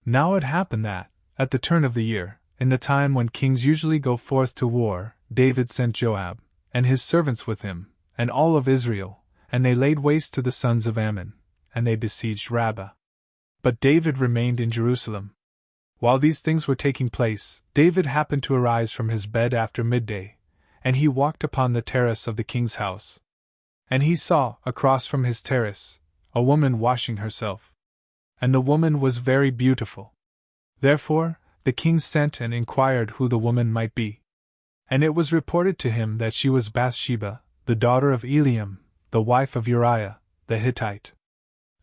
Now it happened that, at the turn of the year, in the time when kings usually go forth to war, David sent Joab, and his servants with him, and all of Israel, and they laid waste to the sons of Ammon, and they besieged Rabbah. But David remained in Jerusalem. While these things were taking place, David happened to arise from his bed after midday, and he walked upon the terrace of the king's house. And he saw, across from his terrace, a woman washing herself. And the woman was very beautiful. Therefore, the king sent and inquired who the woman might be. And it was reported to him that she was Bathsheba, the daughter of Eliam, the wife of Uriah, the Hittite.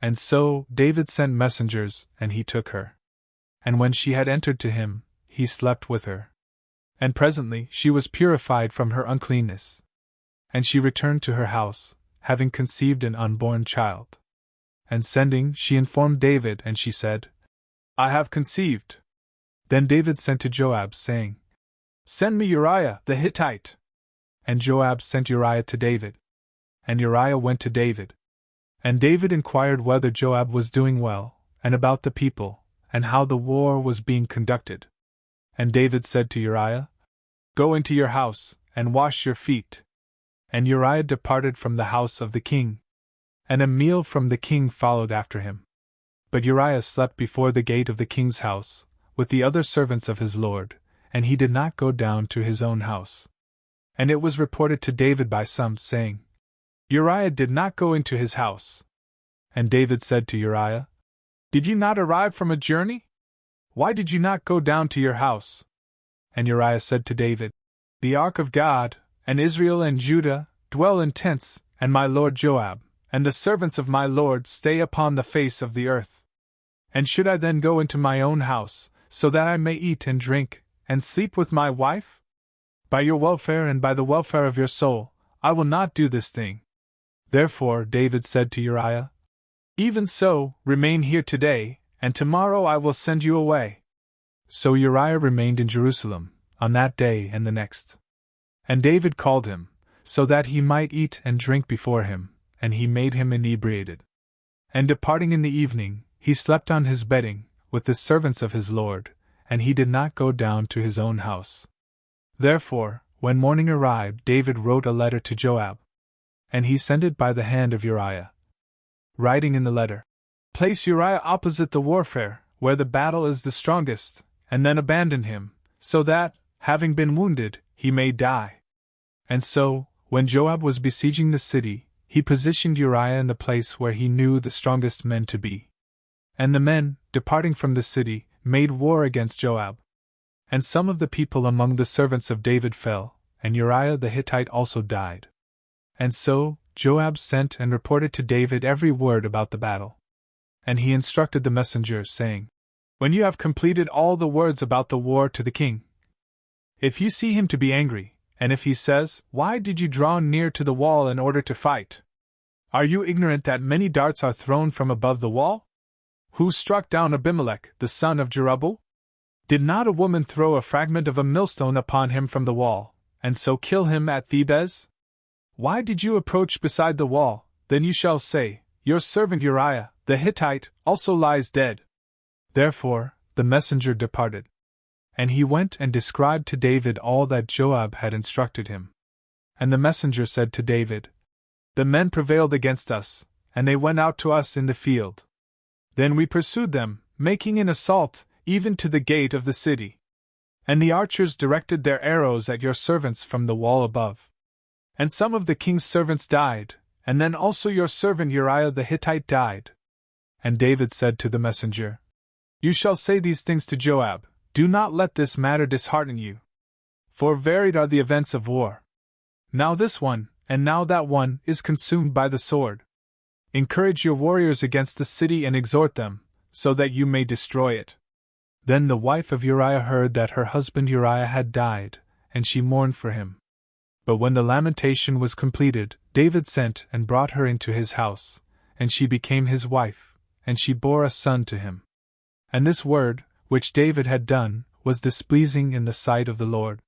And so David sent messengers, and he took her. And when she had entered to him, he slept with her. And presently she was purified from her uncleanness. And she returned to her house, having conceived an unborn child. And sending, she informed David, and she said, I have conceived. Then David sent to Joab, saying, Send me Uriah the Hittite. And Joab sent Uriah to David. And Uriah went to David. And David inquired whether Joab was doing well, and about the people, and how the war was being conducted. And David said to Uriah, Go into your house, and wash your feet. And Uriah departed from the house of the king. And a meal from the king followed after him. But Uriah slept before the gate of the king's house, with the other servants of his lord, and he did not go down to his own house. And it was reported to David by some, saying, Uriah did not go into his house. And David said to Uriah, Did you not arrive from a journey? Why did you not go down to your house? And Uriah said to David, The ark of God, and Israel and Judah, dwell in tents, and my lord Joab, and the servants of my lord stay upon the face of the earth. And should I then go into my own house, so that I may eat and drink, and sleep with my wife? By your welfare and by the welfare of your soul, I will not do this thing. Therefore David said to Uriah, Even so, remain here today, and tomorrow I will send you away. So Uriah remained in Jerusalem, on that day and the next. And David called him, so that he might eat and drink before him, and he made him inebriated. And departing in the evening, he slept on his bedding, with the servants of his lord, and he did not go down to his own house. Therefore, when morning arrived, David wrote a letter to Joab. And he sent it by the hand of Uriah, writing in the letter, Place Uriah opposite the warfare, where the battle is the strongest, and then abandon him, so that, having been wounded, he may die. And so, when Joab was besieging the city, he positioned Uriah in the place where he knew the strongest men to be. And the men, departing from the city, made war against Joab. And some of the people among the servants of David fell, and Uriah the Hittite also died. And so, Joab sent and reported to David every word about the battle. And he instructed the messenger, saying, When you have completed all the words about the war to the king, if you see him to be angry, and if he says, Why did you draw near to the wall in order to fight? Are you ignorant that many darts are thrown from above the wall? Who struck down Abimelech, the son of Jerubbaal? Did not a woman throw a fragment of a millstone upon him from the wall, and so kill him at Thebez? Why did you approach beside the wall? Then you shall say, Your servant Uriah, the Hittite, also lies dead. Therefore, the messenger departed. And he went and described to David all that Joab had instructed him. And the messenger said to David, The men prevailed against us, and they went out to us in the field. Then we pursued them, making an assault, even to the gate of the city. And the archers directed their arrows at your servants from the wall above. And some of the king's servants died, and then also your servant Uriah the Hittite died. And David said to the messenger, You shall say these things to Joab, Do not let this matter dishearten you. For varied are the events of war. Now this one, and now that one, is consumed by the sword. Encourage your warriors against the city and exhort them, so that you may destroy it. Then the wife of Uriah heard that her husband Uriah had died, and she mourned for him. But when the lamentation was completed, David sent and brought her into his house, and she became his wife, and she bore a son to him. And this word, which David had done, was displeasing in the sight of the Lord.